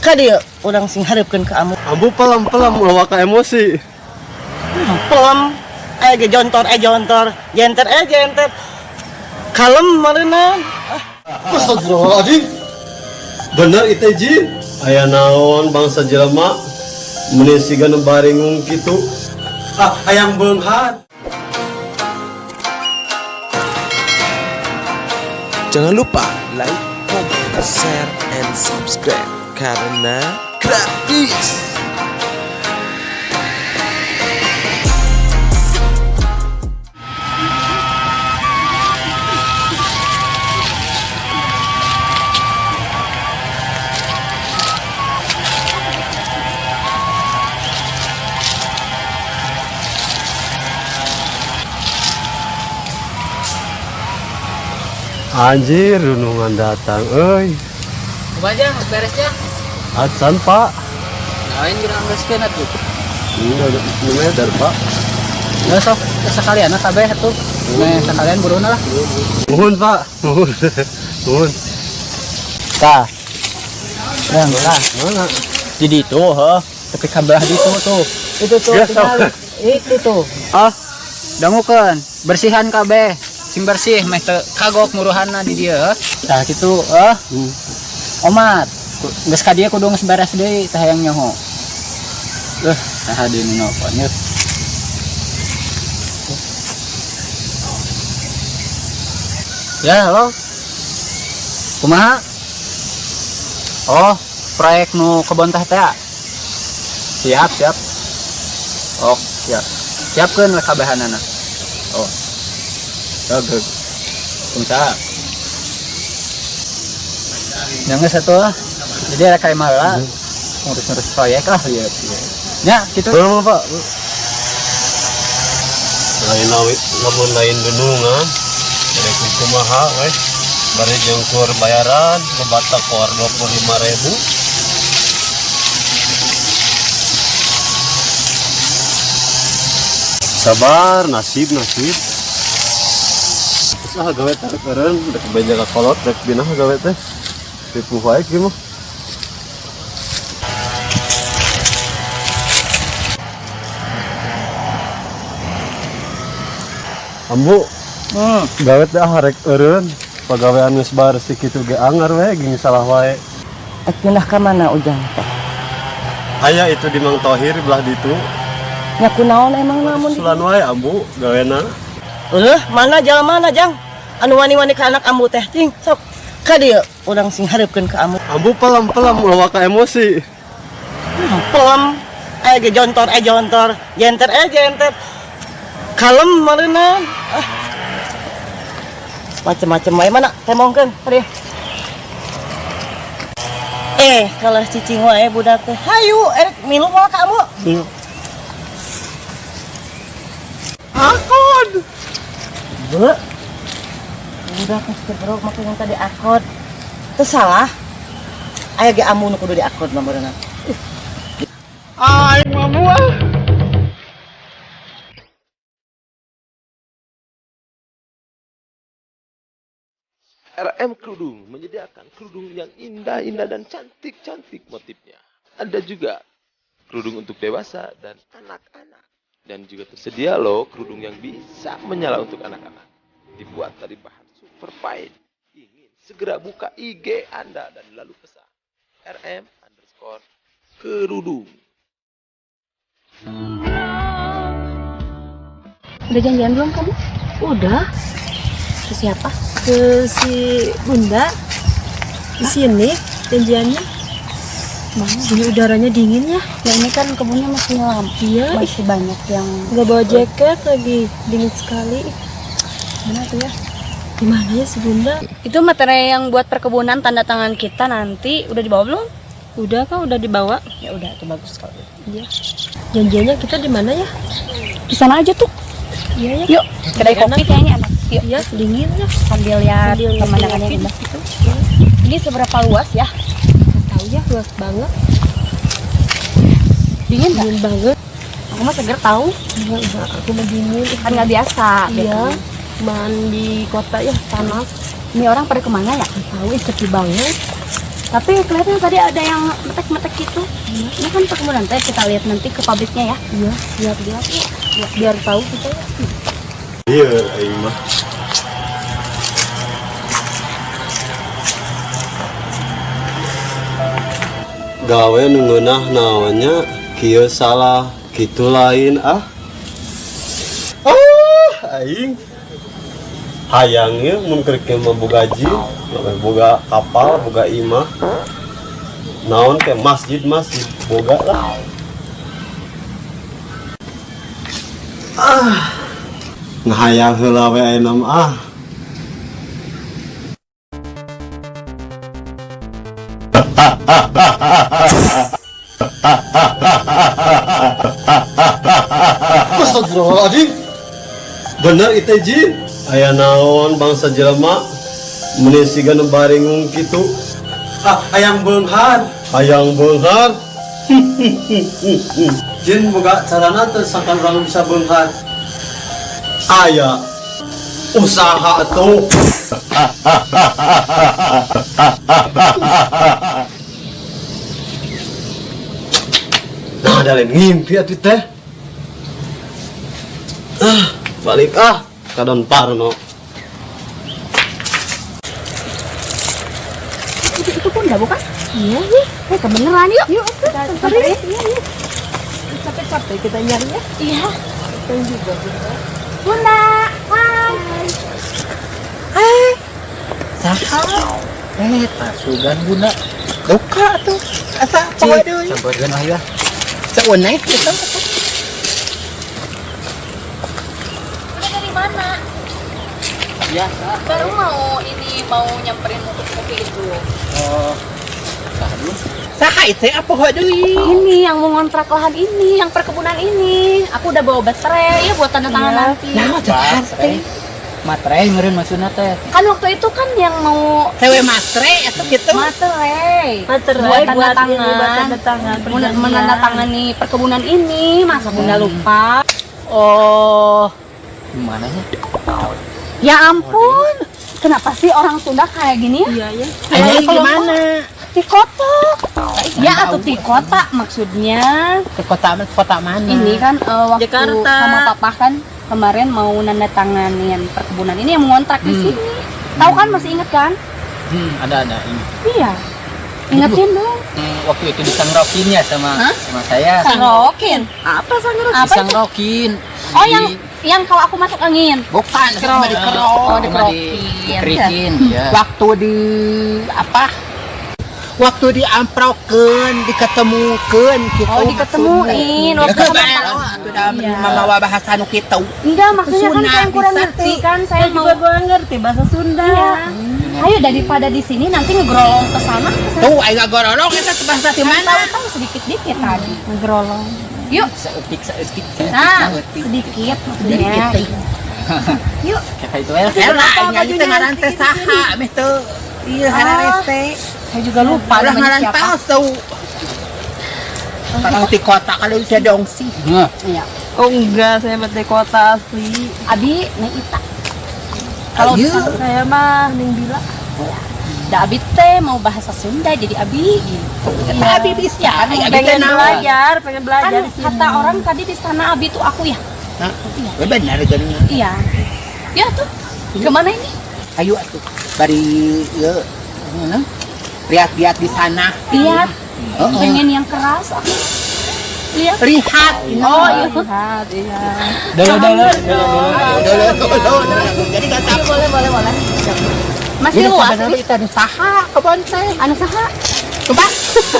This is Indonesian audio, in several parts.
Kadieu urang sing hareupeun ka amu. Ambu pelam-pelam lawa ka emosi. Pelam ge jontor jontor, jenter jenter. Kalem meureunna. Astagfirullahaladzim. Bener itu jin. Aya naon bangsa jelema meni siga nu baringung kitu. Hayang beunghar. Jangan lupa like, comment, share, and subscribe karena gratis. Anjir, renungan datang, euy. Coba aja, beres ya. Atsan, Pak. Ngapain kita ngereskeun atuh? Ini medar, Pak. Ya sok, sekalian kabeh atuh. Sekalian buruna lah. Nuhun, Pak. Nuhun. Nuhun. Tah. Yang tah. Mana? Jadi itu, heuh. Tapi kabelah itu tuh. Itu tuh, Ya, tinggal. Itu tuh. Dangukeun, bersihan kabeh. Sing bersih meh teu kagok nguruhanna di dieu. Tah kitu, Omat. Geus ka dieu kudu geus beres deui tah hayang nyoho. Saha deui nu pokoknya. Ya, halo. Kumaha? Oh, proyek nu kebon teh teh. Siap. Oh, siap. Siapkeun we kabehanana. Oh. Bagus. Kumaha? Yang satu lah. Jadi ada kayak malah ngurus proyek lah ya. Ya, gitu. Belum, Pak. Lain lamun lain denungan. Rek kumaha we? Bari jeung kur bayaran lebata kor 25.000. Sabar, nasib. Gawe tarik keren, dek beja ka kolot, dek binah gawe teh. Tipu wae kieu mah. Ambu, gawe teh harek eureun. Pagawean geus barsih kitu ge anggar we, gini salah wae. Pindah ka mana ujang teh? Aya itu di Mang Thohir belah ditu. Nya kunaon emang lamun? Sulan wae ambu gawena. Mana jalan jang? Anu wani-wani ka anak ambu teh ting sok. Kadieu urang sing hareupeun ka amu. Ambu pelam-pelam lawa ka emosi. Pelam ge jontor jontor, jenter jenter. Kalem meureunna. Macem-macem wae mana temongkeun heuh. Kalau cicing wae budak teh. Hayu erek minum wae ka amu. Akon. Be. Budak geus kebrok make yang tadi akod. Teu salah. Aya ge amu nu kudu diakod mah beureunan. Aing mah mual. RM Kerudung menyediakan kerudung yang indah-indah dan cantik-cantik motifnya. Ada juga kerudung untuk dewasa dan anak-anak. Dan juga tersedia loh kerudung yang bisa menyala untuk anak-anak. Dibuat dari bahan super fine. Ingin segera buka IG Anda dan lalu pesan RM_kerudung. Udah janjian belum kamu? Udah. Ke siapa? Ke si Bunda. Di sini janjiannya. Sini udaranya dingin ya. Ya ini kan kebunnya masih nyelam. Iya. Masih banyak yang Nggak bawa jaket lagi, dingin sekali. mana tuh ya? Di mana ya si Bunda? Itu materi yang buat perkebunan tanda tangan kita nanti udah dibawa belum? Udah kan udah dibawa. Ya udah, itu bagus kalau gitu. Iya. Janjiannya kita di mana ya? Di sana aja tuh. Iya ya. Yuk, kedai kopi kayaknya enak. Yuk, Iya, dingin ya. sambil lihat Sambil pemandangannya lihat indah gitu. Ini seberapa luas ya? Nggak tahu ya, luas banget. Dingin nggak? Dingin banget. Aku mah seger tahu. Enggak, aku mah dingin. Kan nggak biasa. Iya. Gitu. Cuman di kota ya panas. Ini orang pada kemana ya? Nggak tahu, sepi banget. Tapi kelihatannya tadi ada yang metek Ini kan perkebunan teh, kita lihat nanti ke pabriknya ya. Iya, lihat-lihat ya. Biar tahu kita ya. Iya, aing mah. Gawe nu ngeunah naonnya kieu salah, kitu lain aing hayang ya mun keur kieu mah boga jin, boga kapal, boga imah. Naon ke masjid boga lah. Ngahayang heula we ayeuna mah Astagfirullahaladzim. Bener itu jin. Aya naon bangsa jelema meni siga nu baringung kitu. Hayang beunghar. Jin boga carana teu sakan urang bisa beunghar. Aya usaha tuh. Nah, ada ngimpi atuh teh. Balik kadon parno. Itu pun udah bukan? Iya nih. Kebeneran yuk. Yuk, sampai. Iya. Capek-capek kita nyari ya. Iya. Kita juga Bunda. Bunda, hai. Saha? Pasugan Bunda. Duka tuh. Asa poe deui. Sampurkeun aya. Saunai. Udah dari mana? Biasa. Baru mau nyamperin untuk kopi itu. Oh. Saha itu apa deui? Ini yang mau ngontrak lahan ini, yang perkebunan ini. Aku udah bawa baterai ya buat tanda tangan nanti. Nah, baterai. Materai meureun maksudna teh. Kan waktu itu kan yang mau Cewek materai atuh kitu. materai. Materai Buat buat tanda ini, buat tangan. tanda tangan. perjanjian. Menandatangani perkebunan ini, masa Bunda lupa? Oh. Gimana sih? Ya ampun, kenapa sih orang Sunda kayak gini ya? Iya ya. Ayah gimana? Di kota. Ya atau di kota maksudnya. Ke kota mana? Ini kan waktu Jakarta. sama papa kan kemarin mau nanda tanganin perkebunan ini yang mau ngontrak di sini. Tahu kan, masih inget kan? Ada ini. Iya. Ingetin dong. Waktu itu disangrokin ya sama saya. Sangrokin. Apa sangrokin? Apa itu? Disangrokin. Oh, yang kalau aku masuk angin. Bukan, cuma dikerok. Oh, dikerikin. Ya. Waktu di apa? Waktu diamprokeun, diketemukeun gitu. Oh, diketemuin. Waktu mamawa bahasa nu kitu. Enggak, maksudnya kan Sunda saya yang kurang bisa ngerti tuh. kan, saya mau. Juga gue ngerti bahasa Sunda. Iya. Ayo daripada di sini nanti ngegrolong ke sana. Tuh, ayo gorolong eta bahasa di mana? Tahu sedikit-dikit tadi ngegrolong. Yuk. Seetik. Nah, sedikit maksudnya. Yuk. Kayak itu ya. Elah, nya teh ngaran teh saha meh teu. Iya, ngaran teh. Saya juga lupa Udah namanya ngaran siapa. palsu. Kalau di kota kalau bisa dongsi. Iya. Oh enggak, saya di kota asli. Abi nih Ita. Kalau Ayo. Saya mah Ning Bila. da Abi teh mau bahasa Sunda jadi Abi gitu. Kata Abi bisa. Ya, Abi Pengen kenal. belajar, pengen Kan belajar di sini. kata orang tadi di sana Abi tuh aku ya. Hah? Benar jadinya. Iya. Ya tuh. Kemana ini? Ayo atuh. Bari ya mana? Lihat-lihat di sana. Lihat. Oh, Pengen yang keras aku. Lihat. lihat. Oh iya. Lihat, iya. Dulu. Jadi kata Boleh. Masih luas nih. kita di saha kebon teh. Anu saha? Coba.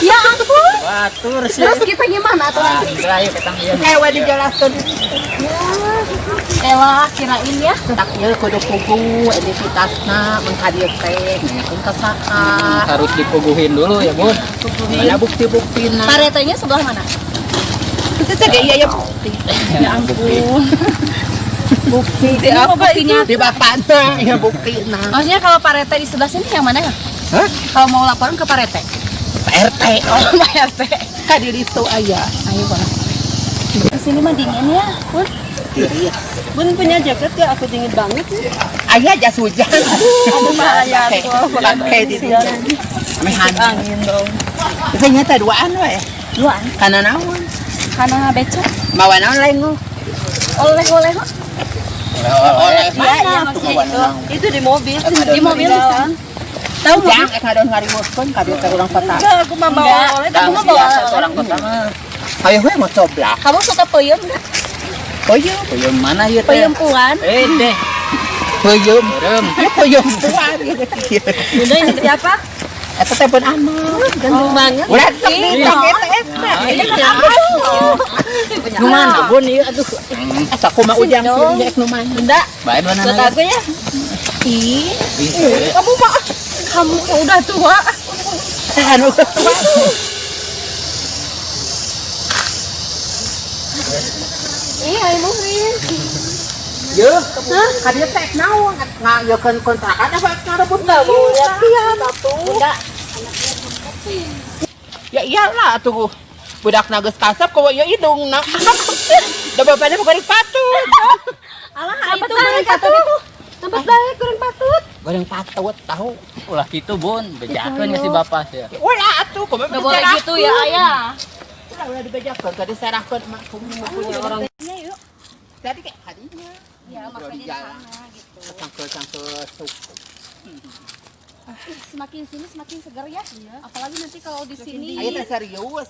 Ya ampun. Batur sih. Terus kita gimana tuh nanti? Ayo kita ieu. Ewe dijelaskeun. Elah, kirain ya. Tak ieu kudu pugu identitasna mun ka dieu teh nyakeun ka saha. Harus dipuguhin dulu ya, Bun. Mana bukti-buktina. Paretenya sebelah mana? Itu saja iya ya bukti. Ya ampun. Bukti Ini mau buktinya. Di bapakna ya buktina. Maksudnya kalau Parete di sebelah sini yang mana ya? Hah? Kalau mau laporan ke Parete. PRT. Oh, Pak RT. Ka di ditu aya. Ayo, Bang. Di sini mah dingin ya, Bun. Bun punya jaket ya, aku dingin banget nih. Aya jas hujan. Aduh bahaya tuh. Pakai di ditu. Amehan. Angin dong. Biasanya teh duaan we. Duaan. Kana naon? Karena becak. Bawa naon lain lu? Oleh-oleh. Iya, maksudnya itu di mobil. Di mobil bisa. Tahu nggak? Yang ngadon ngariwoskeun ka dieu teh urang kota. Enggak, aku mah bawa oleh. Aku mah bawa orang kota mah. Hayo we mau coblak. Kamu suka peyem enggak? Peuyeum mana ieu teh? Peyem puan. Deh. Peuyeum. Ya peuyeum tuan. Bunda ini siapa? Eta teh pun aman. Ganteng banget. Ulah sok ditok eta. Nu mana bun ieu aduh. Asa kumaha ujang geus nu mana. Bunda, Bae mana. buat aku ya. Ih, kamu udah tua. Anu. Ayo Muhrin. Ye, ka dieu teh naon? Ngayekeun kontrakan apa ngarebut gawe? Lihat Bunda, Ya iyalah atuh. Budakna geus kasep kowe ya hidungna. Da bapana bukan patut. alah itu goreng patut. Tempat baik goreng patut. Goreng patut tahu. Ulah gitu bun, bejakeun ka si bapak ya. Ulah atuh kowe Gak boleh gitu ya ayah. Ulah dibejakeun ka diserahkeun mak punya orang. Yuk. Tadi kayak hadinya. Ya makanya di sana gitu. Cangkel-cangkel. Ih, semakin sini semakin segar ya. Apalagi nanti kalau di sini. Ayo teh serius.